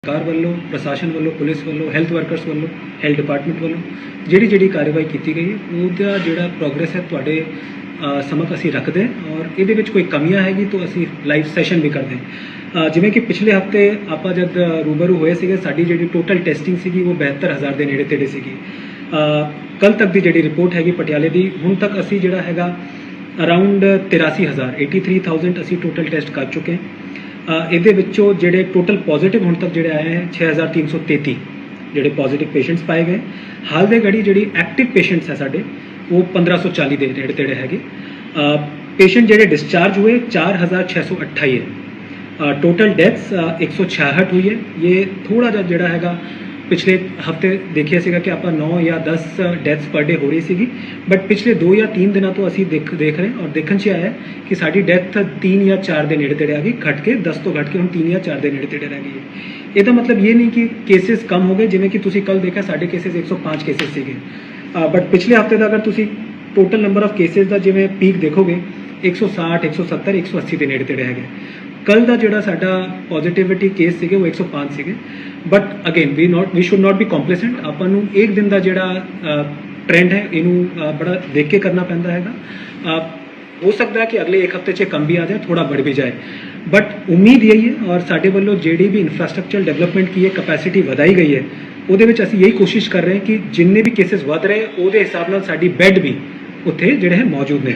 सरकार वालों, प्रशासन वालों, पुलिस वालों, हैल्थ वर्कर्स वालों, हैल्थ डिपार्टमेंट वालों ਜਿਹੜੀ कार्रवाई की गई ਉਹਦਾ ਜਿਹੜਾ ਪ੍ਰੋਗਰੈਸ ਹੈ ਤੁਹਾਡੇ ਸਮਝ ਅਸੀਂ ਰੱਖਦੇ ਔਰ ਇਹਦੇ ਵਿੱਚ ਕੋਈ ਕਮੀਆਂ ਹੈਗੀ ਤਾਂ ਅਸੀਂ ਲਾਈਵ ਸੈਸ਼ਨ ਵੀ ਕਰਦੇ ਜਿਵੇਂ ਕਿ ਪਿਛਲੇ ਹਫਤੇ ਆਪਾਂ ਜਦ ਰੂਬਰੂ ਹੋਏ ਸੀਗੇ ਸਾਡੀ ਜਿਹੜੀ ਟੋਟਲ ਟੈਸਟਿੰਗ ਸੀਗੀ ਉਹ 72000 ਦੇ ਨੇੜੇ ਤੇੜੇ ਸੀਗੀ ਕੱਲ ਤੱਕ ਦੀ ਜਿਹੜੀ ਰਿਪੋਰਟ ਹੈਗੀ ਪਟਿਆਲੇ ਦੀ ਹੁਣ ਤੱਕ ਅਸੀਂ ਜਿਹੜਾ ਹੈਗਾ ਅਰਾਊਂਡ 83000 ਅਸੀਂ ਟੋਟਲ ਟੈਸਟ ਕਰ ਚੁੱਕੇ ਇਹਦੇ ਵਿੱਚੋਂ ਜਿਹੜੇ ਟੋਟਲ ਪੋਜ਼ਿਟਿਵ ਹੁਣ ਤੱਕ ਜਿਹੜੇ ਆਏ ਹੈ 6333 ਜਿਹੜੇ ਪੋਜ਼ਿਟਿਵ ਪੇਸ਼ੈਂਟਸ ਪਾਏ ਗਏ ਹਾਲ ਦੇ ਘੜੀ ਜਿਹੜੀ ਐਕਟਿਵ ਪੇਸ਼ੈਂਟਸ ਹੈ ਸਾਡੇ ਉਹ 1540 ਦੇ ਨੇੜੇ ਤੇੜੇ ਹੈਗੇ पेशेंट ਜਿਹੜੇ डिस्चार्ज हुए 4628 है टोटल डेथ्स 166 हुई है ये थोड़ा ਜਿਹਾ ਜਿਹੜਾ ਹੈਗਾ पिछले हफ्ते देखिए सीगा कि आप 9 या 10 डेथ्स पर डे हो रही सी बट पिछले 2 या 3 दिनों तो असी देख रहे हैं और देखने से आया कि साड़ी डेथ 3 या 4 के नेड़े तेड़े आ गई घट के 10 तो घट के हम 3 या 4 के नेड़े तेड़े रह गई है ਇਹਦਾ मतलब ये नहीं कि केसेस कम हो गए जिमें कि तुसी कल देखा साढ़े केसेस 105 केसेस सीगे बट पिछले हफ्ते का अगर तुसी टोटल नंबर ऑफ केसेस का जिमें पीक देखोगे 160 170 180 के नेड़े तेड़े है कल का जोड़ा साडा पॉजिटिविटी केस सीगे वो 105 सीगे but again we should not be complacent अपन एक दिन का जोड़ा ट्रेंड है इनू बड़ा देख के करना पैंदा हैगा हो सकता है कि अगले एक हफ्ते च कम भी आ जाए थोड़ा बढ़ भी जाए बट उम्मीद यही है और साडे वालों जिहड़ी भी इंफ्रास्ट्रक्चर डेवलपमेंट की है कैपेसिटी वधाई गई है ਉਹਦੇ ਵਿੱਚ ਅਸੀਂ यही कोशिश कर रहे हैं कि जिन्ने भी केसेस वध रहे ਉਹਦੇ हिसाब ਨਾਲ ਸਾਡੀ ਬੈੱਡ ਵੀ ਉੱਥੇ ਜਿਹੜੇ ਹੈ ਮੌਜੂਦ ਨੇ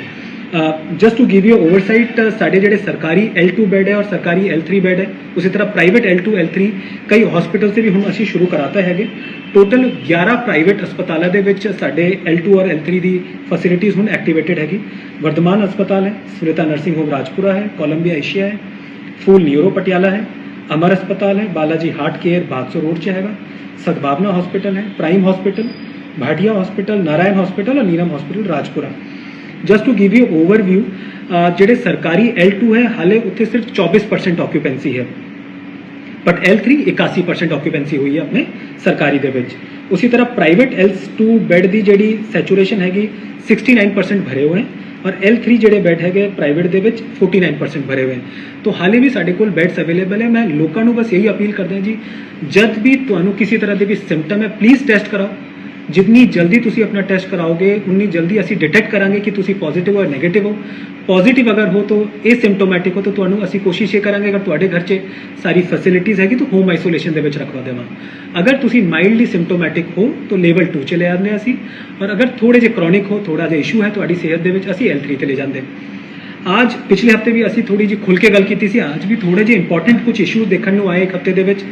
just to give you oversight साढ़े ਜਿਹੜੇ सरकारी L2 ਬੈੱਡ है और सरकारी L3 ਬੈੱਡ है उसी तरह प्राइवेट L2 L3 कई हॉस्पिटल से भी ਹੁਣ ਅਸੀਂ ਸ਼ੁਰੂ ਕਰਾਤਾ ਹੈਗੇ टोटल 11 प्राइवेट अस्पतालों ਦੇ ਵਿੱਚ ਸਾਡੇ L2 और L3 ਦੀ फैसिलिटीज़ ਹੁਣ एक्टिवेटेड हैगी वर्धमान अस्पताल है स्मृता नर्सिंग होम राजपुरा है कोलंबिया एशिया है फूल न्यूरो पटियाला है अमर अस्पताल है Balaji heart care Bhadson road से हैगा सद्भावना हॉस्पिटल है prime hospital Bhatia hospital Narayan hospital और Neelam hospital Rajpura just to give you overview ਜਿਹੜੇ सरकारी L2 है हाले उत्थे सिर्फ 24% ऑक्यूपेंसी है बट L3 81% ऑक्यूपेंसी हुई है अपने सरकारी दे विच उसी तरह प्राइवेट L2 बैड की जी सैचुरेशन हैगी 69% भरे हुए हैं और L3 ਜਿਹੜੇ ਬੈੱਡ ਹੈਗੇ ਪ੍ਰਾਈਵੇਟ ਦੇ ਵਿੱਚ 49% ਭਰੇ ਹੋਏ तो ਹਾਲੇ ਵੀ ਸਾਡੇ ਕੋਲ ਬੈਡਸ ਅਵੇਲੇਬਲ ਹੈ ਮੈਂ ਲੋਕਾਂ ਨੂੰ ਬਸ ਇਹੀ ਅਪੀਲ ਕਰਦਾ ਜੀ ਜਦ ਵੀ ਤੁਹਾਨੂੰ ਕਿਸੇ ਤਰ੍ਹਾਂ ਦੇ ਵੀ ਸਿੰਪਟਮ ਹੈ ਪਲੀਜ਼ ਟੈਸਟ ਕਰਾਓ जितनी जल्दी तुसी अपना टेस्ट कराओगे उन्नी जल्दी असी डिटेक्ट करांगे कि तुसी पॉजिटिव और नेगेटिव हो पॉजिटिव अगर हो तो एसिम्टोमैटिक हो तो तुहानू असी कोशिश ये करांगे अगर तुहाडे घर च सारी फैसिलिटीज़ हैगी तो होम आइसोलेशन दे विच रखवा देवां अगर तुसी माइल्डली सिम्टोमैटिक हो तो लेवल 2 च ले आने असी और अगर थोड़े जे क्रॉनिक हो थोड़ा जिहा इशू है तुहाडी सेहत दे विच असी L3 ते ले जांदे आज पिछले हफ्ते भी असी थोड़ी जी खुल के गल कीती सी आज भी थोड़े जे इंपॉर्टेंट कुछ इशू देखने नूं आए एक हफ्ते दे विच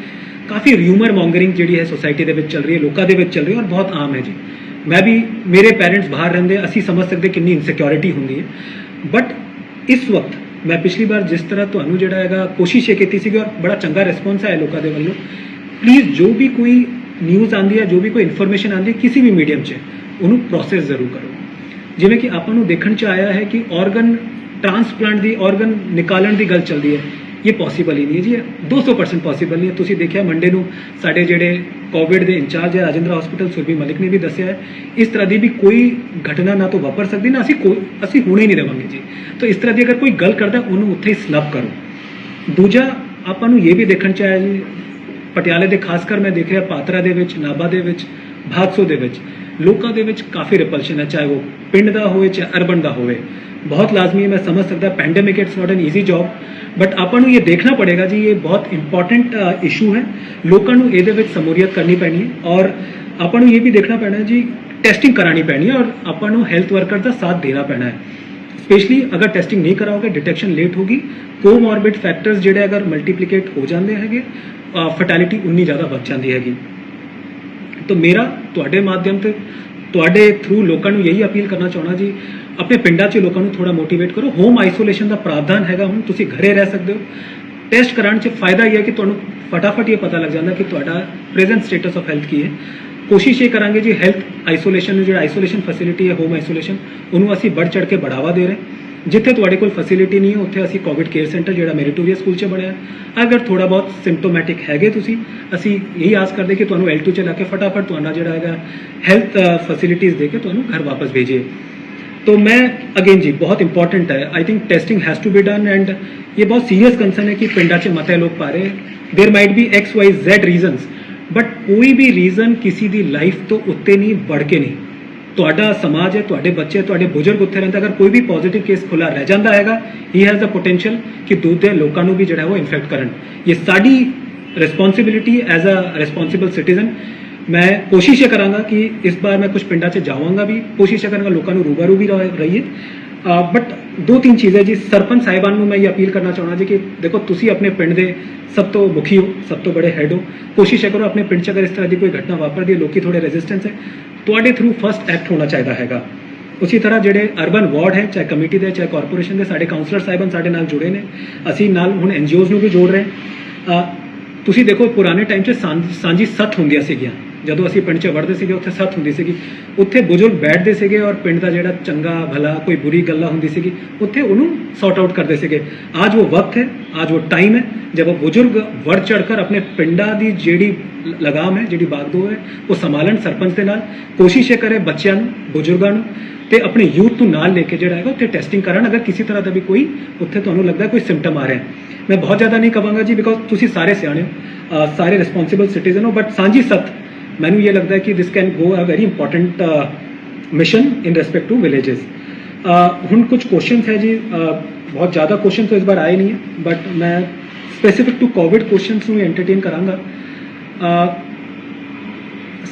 काफ़ी र्यूमर मॉन्गरिंग जी है सोसाइटी के चल रही है लोगों के चल रही है और बहुत आम है जी मैं भी मेरे पेरेंट्स बाहर रहते असी समझ सकते कितनी इनसिक्योरिटी होंगी है बट इस वक्त मैं पिछली बार जिस तरह तुहानू जिहड़ा हैगा कोशिश ये की सी और बड़ा चंगा रिस्पॉन्स आया लोगों के वालों प्लीज़ जो भी कोई न्यूज़ आती है जो भी कोई इन्फॉर्मेशन आती है किसी भी मीडियम से उन्होंने प्रोसैस जरूर करो जिमें कि आपां नूं देखण च आया है कि ऑर्गन ट्रांसप्लांट की ऑर्गन निकालण की गल चलती है ये पॉसीबल ही नहीं है जी 200% पॉसीबल नहीं है तुसीं देखिया मंडे नूं साडे जिहड़े कोविड के इंचार्ज है राजेंद्र हॉस्पिटल सुरभि मलिक ने भी दस्सिया है इस तरह की भी कोई घटना ना तो वापर सकती ना असी होने ही नहीं देवांगे जी तो इस तरह की अगर कोई गल करता उन्होंने उत्थे ही स्नब करो दूजा आपां नूं ये भी देखण च आया जी पटियाले के खासकर मैं देख रहा पात्रा दे विच नाभा दे विच भादसों दे विच लोकां दे विच काफ़ी रिपल्शन है चाहे वो पिंड का होवे चाहे अर्बन का होवे बहुत लाजमी है मैं समझ सकता pandemic it's not an easy job but आपां नूं ये देखना पड़ेगा जी ये बहुत इंपॉर्टेंट इशू है लोगों को ये समूलियत करनी पैनी है और आपां नूं ये भी देखना पैना है जी टेस्टिंग करानी पैनी है और आपां नूं हैल्थ वर्कर का साथ देना पैना है स्पेशली अगर टेस्टिंग नहीं कराओगे डिटेक्शन लेट होगी कोमॉर्बिड फैक्टर्स जिहड़े अगर मल्टीप्लीकेट हो जाते हैं फर्टैलिटी उन्नी ज़्यादा बच जाती हैगी तो मेरा तुहाडे माध्यम से तुहाडे थ्रू लोगों को यही अपील करना चाहना जी अपने पिंडा च लोगों को थोड़ा मोटिवेट करो होम आइसोलेशन का प्रावधान हैगा हुण तुसीं घरे रह सकते हो टेस्ट कराने से फायदा यह है कि तुहानूं फटाफट ये पता लग जाता कि तुहाडा प्रेजेंट स्टेटस ऑफ हैल्थ की है कोशिश ये करांगे जी हैल्थ आइसोलेशन जो आइसोलेशन फैसिलिटी है होम आइसोलेशन उन्होंने असीं बढ़ चढ़ के बढ़ावा दे रहे जिथे तुहाडे कोल फैसिलिटी नहीं है उत्थे असीं कोविड केयर सेंटर जो मेरिटोरिया स्कूल च बनिया अगर थोड़ा बहुत सिम्टोमैटिक हैगे तुसीं असीं यही आस करते कि तुहानूं L2 च ला के फटाफट तुहाडा जिहड़ा हैगा हैल्थ फैसिलिटीज़ दे के तुहानूं घर वापस भेजिए तो मैं अगेन जी बहुत इंपॉर्टेंट है, I think testing has to be done and ये बहुत सीरियस कंसर्न है कि पिंडा च मते लोग पा रहे, there might be XYZ reasons, but कोई भी रीजन किसी दी लाइफ तो उत्ते नहीं बढ़ के नहीं। ਤੁਹਾਡਾ ਸਮਾਜ ਹੈ, ਤੁਹਾਡੇ ਬੱਚੇ, ਤੁਹਾਡੇ ਬਜ਼ੁਰਗ ਉੱਥੇ ਰਹਿੰਦੇ, ਅਗਰ ਕੋਈ ਵੀ ਪੋਜ਼ਿਟਿਵ ਕੇਸ ਖੁੱਲਾ ਰਹਿ ਜਾਂਦਾ ਹੈਗਾ, ਹੀ ਹੈਜ਼ ਦ ਪੋਟੈਂਸ਼ੀਅਲ ਕਿ ਦੂਜੇ ਲੋਕਾਂ ਨੂੰ ਵੀ ਜਿਹੜਾ ਉਹ ਇਨਫੈਕਟ ਕਰਨ। ਇਹ ਸਾਡੀ responsibility as a responsible citizen. मैं कोशिश ये करांगा कि इस बार मैं कुछ पिंडा च जावांगा भी, कोशिश ये करांगा लोगों को रूबरू भी रहिए। बट दो तीन चीज़ें जी, सरपंच साहिबान को मैं ये अपील करना चाहना जी कि देखो तुसी अपने पिंड दे सब तो मुखी हो, सब तो बड़े हैड हो, कोशिश ये करो अपने पिंड च अगर इस तरह की कोई घटना वापरती है, लोग थोड़े रेजिस्टेंस है, तुहाडे थ्रू फर्स्ट एक्ट होना चाहिए हैगा। उसी तरह ਜਿਹੜੇ अर्बन वार्ड है, चाहे कमेटी ਦੇ चाहे कॉरपोरेशन ਦੇ, ਸਾਡੇ काउंसलर ਸਾਹਿਬਾਨ ਸਾਡੇ ਨਾਲ ਜੁੜੇ ਨੇ, ਅਸੀਂ ਨਾਲ ਹੁਣ NGOs ਨੂੰ ਵੀ ਜੋੜ ਰਹੇ ਹਾਂ। ਤੁਸੀਂ ਦੇਖੋ ਪੁਰਾਣੇ ਟਾਈਮ 'ਚ ਸਾਂਝੀ ਸੱਥ ਹੁੰਦੀਆਂ ਸੀਗੀਆਂ, ਜਦੋਂ ਅਸੀਂ ਪਿੰਡ 'ਚ ਵੜਦੇ ਸੀਗੇ ਉੱਥੇ ਸੱਥ ਹੁੰਦੀ ਸੀਗੀ, ਉੱਥੇ ਬਜ਼ੁਰਗ ਬੈਠਦੇ ਸੀਗੇ ਔਰ ਪਿੰਡ ਦਾ ਜਿਹੜਾ ਚੰਗਾ ਭਲਾ ਕੋਈ ਬੁਰੀ ਗੱਲਾਂ ਹੁੰਦੀ ਸੀਗੀ ਉੱਥੇ ਉਹਨੂੰ ਸੌਟ ਆਊਟ ਕਰਦੇ ਸੀਗੇ। आज वो वक्त है, आज वो टाइम है जब वो बुजुर्ग बढ़ चढ़ कर अपने पिंडा की ਜਿਹੜੀ ਲਗਾਮ ਹੈ, ਜਿਹੜੀ ਬਾਗਡੋਰ ਹੈ, ਉਹ ਸੰਭਾਲਣ ਸਰਪੰਚ ਦੇ ਨਾਲ। ਕੋਸ਼ਿਸ਼ ਇਹ ਕਰੇ ਬੱਚਿਆਂ ਨੂੰ, ਬਜ਼ੁਰਗਾਂ ਨੂੰ ਤੇ ਆਪਣੇ ਯੂਥ ਨੂੰ ਨਾਲ ਲੈ ਕੇ ਜਿਹੜਾ ਹੈਗਾ ਉੱਥੇ ਟੈਸਟਿੰਗ ਕਰਨ। ਅਗਰ ਕਿਸੇ ਤਰ੍ਹਾਂ ਦਾ ਵੀ ਕੋਈ ਉੱਥੇ ਤੁਹਾਨੂੰ ਲੱਗਦਾ ਕੋਈ ਸਿੰਪਟਮ ਆ ਰਿਹਾ, ਮੈਂ ਬਹੁਤ ਜ਼ਿਆਦਾ ਨਹੀਂ ਕਹਾਂਗਾ ਜੀ, ਬਿਕੋਜ਼ ਤੁਸੀਂ ਸਾਰੇ ਸਿਆਣੇ ਹੋ, ਸਾਰੇ ਰਿਸਪੌਂਸਿਬਲ ਸਿਟੀਜ਼ਨ ਹੋ, ਬਟ ਸਾਂਝੀ ਸੱਤ ਮੈਨੂੰ ਇਹ ਲੱਗਦਾ ਹੈ ਕਿ this can go a very important mission in respect to villages. ਹੁਣ ਕੁਝ ਕੁਐਸਚਨਸ ਹੈ ਜੀ, बहुत ज़्यादा क्वेश्चन तो इस बार आए नहीं है, बट मैं स्पेसिफिक टू कोविड क्वेश्चन ਨੂੰ एंटरटेन करांगा।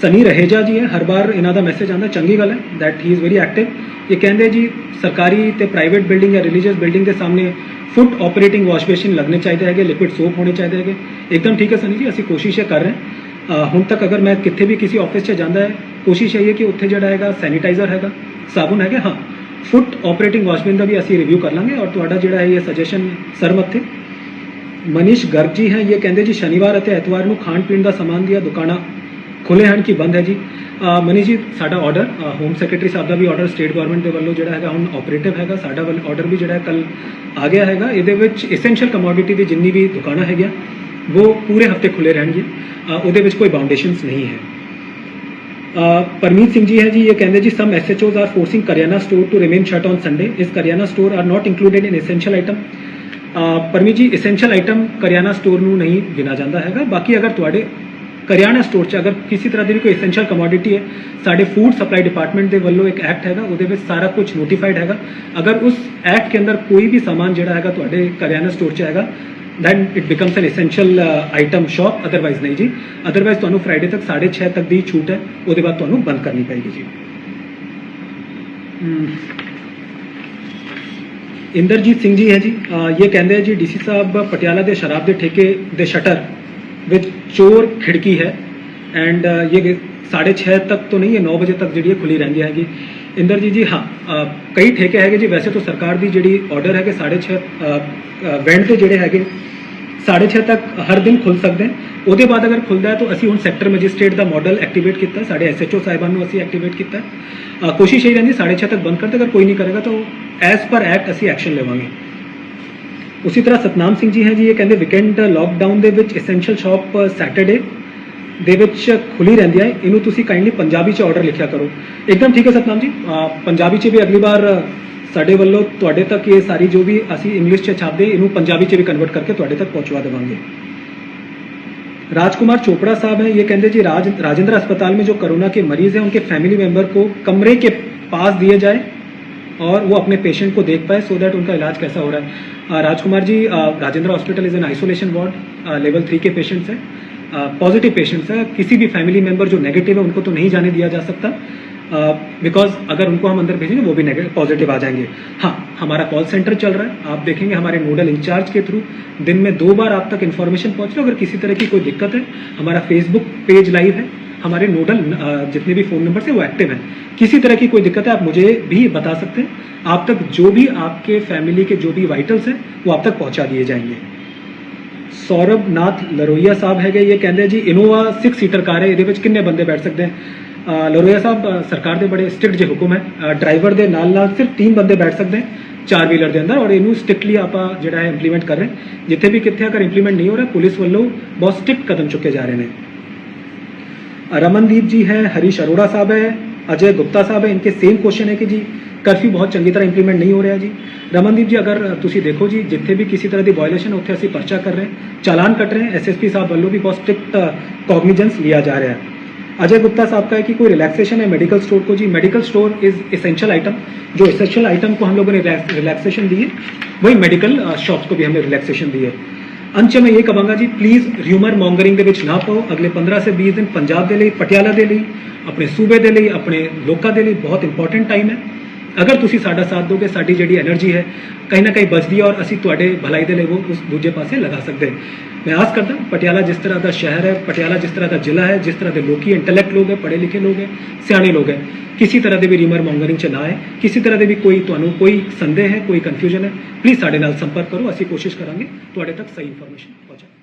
सनी रहेजा जी है, हर बार इन्हों का मैसेज आता, चंगी गल है that he is very active. ये कहते जी सरकारी तो प्राइवेट बिल्डिंग या रिलीजियस बिल्डिंग के सामने फुट ऑपरेटिंग वॉश बेसिन लगने चाहिए है, लिक्विड सोप होने चाहिए है। एकदम ठीक है सनी जी, असी कोशिश ये कर रहे हैं। हुण तक अगर मैं कितने भी किसी ऑफिस से जाता है, कोशिश यही है कि उत्थे जिहड़ा हैगा सैनिटाइजर हैगा, साबुन है। हाँ, फुट ऑपरेटिंग वॉशबेन का भी असी रिव्यू कर लाँगे और तुहाडा जिहड़ा है ये सजेशन सर मत्थे। मनीष गर्ग जी हैं, ये कहते जी शनिवार और एतवार को खाण पीण का समान दिया दुकाना खुले हैं कि बंद है जी। मनीष जी साडा ऑर्डर होम सैकटरी साहब का भी ऑर्डर स्टेट गवर्नमेंट के वालों जिहड़ा हैगा हुण ऑपरेटिव हैगा, साडा ऑर्डर भी जिहड़ा कल आ गया हैगा। इहदे विच एसेंशियल कमोडिटी की जिन्नी भी दुकाना है वो पूरे हफ्ते खुले रहणगे, उहदे विच कोई बाउंडेशनस नहीं है। परमीत सिंह जी है जी, ये कहते जी some SHOs are forcing kirana store to remain shut on Sunday, इस kirana store are not included in essential item. Parmeet ji essential item kirana store में नहीं गिना जाता है। बाकी अगर तुहाडे करियाना स्टोर च अगर किसी तरह की भी कोई एसेंशियल कमोडिटी है, साढ़े फूड सप्लाई डिपार्टमेंट के वालों एक एक्ट है, वो सारा कुछ नोटिफाइड है। अगर उस एक्ट के अंदर कोई भी सामान जोड़ा है तुहाडे करियाना स्टोर च है, then it becomes an essential item shop, otherwise नहीं जी। अदरवाइज तुहानू फ्राइडे तक 6:30 तक की छूट है, उसके बाद तुहानू बंद करनी पड़ेगी जी। इंदरजीत सिंह जी है जी, ये कहते हैं जी DC साहब पटियाला के शराब के ठेके के शटर विच चोर खिड़की है एंड ये 6:30 तक तो नहीं है, 9 बजे तक जी खुली रही हैगी। इंदरजीत जी हाँ, कई ठेके है जी, वैसे तो सरकार की जी ऑर्डर है कि 6:30 वेंड के जोड़े है 6:30 तक हर दिन खुल सकते हैं। उसके बाद अगर खुलता है तो असी हुण सैक्टर मजिस्ट्रेट का मॉडल एक्टिवेट किया, साढ़े SHO साहिबान को असी एक्टिवेट किया। कोशिश यही रहती 6:30 तक बंद करते, अगर कोई नहीं करेगा तो एज पर एक्ट असी एक्शन लेवांगे। उसी तरह सतनाम सिंह जी हैं जी, ये कहते वीकेंड लॉकडाउन के एसेंशियल शॉप सैटरडे ਦੇ ਵਿੱਚ खुली रहती है, इनू तुसी काइंडली पंजाबी च ऑर्डर लिखा करो। एकदम ठीक है सतनाम जी, पंजाबी च भी अगली बार साढ़े वालों तुहाडे तक ये सारी जो भी असी इंग्लिश च छापदे इनू पंजाबी च भी कन्वर्ट करके तुहाडे तक पहुँचवा देवांगे। राजकुमार चोपड़ा साहब हैं, ये कहते जी राजेंद्र अस्पताल में जो कोरोना के मरीज हैं उनके फैमिली मेम्बर को कमरे के पास दिए जाए और वो अपने पेशेंट को देख पाए, सो दैट उनका इलाज कैसा हो रहा है। Rajkumar ji, Rajendra hospital is an isolation ward, level 3 के पेशेंट्स हैं, पॉजिटिव पेशेंट्स है। किसी भी फैमिली मेम्बर जो नेगेटिव है उनको तो नहीं जाने दिया जा सकता, बिकॉज अगर उनको हम अंदर भेजेंगे वो भी पॉजिटिव आ जाएंगे। हाँ, हमारा कॉल सेंटर चल रहा है, आप देखेंगे हमारे नोडल इंचार्ज के थ्रू दिन में 2 बार आप तक इन्फॉर्मेशन पहुँच रही है। अगर किसी तरह की कोई दिक्कत है, हमारा फेसबुक पेज लाइव है, हमारे नोडल जितने भी फ़ोन नंबर से वो एक्टिव हैं। किसी तरह की कोई दिक्कत है आप मुझे भी बता सकते हैं, आप तक जो भी आपके फैमिली के जो भी वाइटल्स हैं वो आप तक पहुँचा दिए जाएंगे। सौरभ नाथ लरोइया साहब है, ये कहते हैं जी इनोवा 6 सीटर कार है, ये किन्ने बंदे बैठ सकते हैं। लरोइया साहब सरकार के बड़े स्ट्रिक्ट जो हुक्म है, ड्राइवर के नाल सिर्फ 3 बंदे बैठ सकते हैं 4 व्हीलर के अंदर, और इनू स्ट्रिक्टली आप जो है इंप्लीमेंट कर रहे हैं। जिथे भी कितने अगर इंप्लीमेंट नहीं हो रहा, पुलिस वालों बहुत स्ट्रिक्ट कदम चुके जा रहे हैं। रमनदीप जी हैं, हरीश अरोड़ा साहब है, अजय गुप्ता साहब है, इनके सेम क्वेश्चन है कि जी ਕਰਫਿਊ ਬਹੁਤ ਚੰਗੀ ਤਰ੍ਹਾਂ ਇੰਪਲੀਮੈਂਟ ਨਹੀਂ ਹੋ ਰਿਹਾ ਜੀ। ਰਮਨਦੀਪ ਜੀ, ਅਗਰ ਤੁਸੀਂ ਦੇਖੋ ਜੀ, ਜਿੱਥੇ ਵੀ ਕਿਸੇ ਤਰ੍ਹਾਂ ਦੀ ਵਾਇਓਲੇਸ਼ਨ ਉੱਥੇ ਅਸੀਂ ਪਰਚਾ ਕਰ ਰਹੇ ਹਾਂ, ਚਾਲਾਨ ਕੱਟ ਰਹੇ ਹਾਂ। ਐਸਐਸਪੀ ਸਾਹਿਬ ਵੱਲੋਂ ਵੀ बहुत स्ट्रिक्ट कॉग्निजेंस लिया जा रहा है। अजय गुप्ता साहब का है कि कोई रिलैक्सेशन है मेडिकल स्टोर को जी, medical store is essential item, जो एसेंशियल आइटम को हम लोगों ने रिलैक्सेशन दी है, वही मेडिकल शॉप्स को भी हमने रिलैक्सेशन दी है। अंत में ये कहांगा जी, प्लीज़ र्यूमर मॉन्गरिंग ਦੇ ਵਿੱਚ ਨਾ ਪਾਓ। ਅਗਲੇ 15 से 20 ਦਿਨ ਪੰਜਾਬ ਦੇ ਲਈ, ਪਟਿਆਲਾ ਦੇ ਲਈ, ਆਪਣੇ ਸੂਬੇ ਦੇ ਲਈ, ਆਪਣੇ ਲੋਕਾਂ ਦੇ ਲਈ ਬਹੁਤ ਇੰਪੋਰਟੈਂਟ ਟਾਈਮ ਹੈ। ਅਗਰ ਤੁਸੀਂ ਸਾਡਾ ਸਾਥ ਦੋਗੇ, ਸਾਡੀ ਜਿਹੜੀ એનર્ਜੀ ਹੈ ਕहीं ਨਾ ਕहीं ਬਚਦੀ ਹੈ ਔਰ ਅਸੀਂ ਤੁਹਾਡੇ ਭਲਾਈ ਦੇ ਲਈ ਉਹ ਉਸ ਦੂਜੇ ਪਾਸੇ ਲਗਾ ਸਕਦੇ। मैं आस करता पटियाला जिस तरह का शहर है, पटियाला जिस तरह का जिला है, जिस तरह के लोग इंटैलेक्ट लोग हैं, पढ़े लिखे लोग हैं, सियाने लोग हैं, किसी तरह के भी र्यूमर मॉन्गरिंग च ना आए। किसी तरह के भी कोई संदेह है, कोई कन्फ्यूजन है, प्लीज़ साडे नाल संपर्क करो। असीं कोशिश करांगे तुहाडे तक सही इन्फॉर्मेशन पहुँचाएं।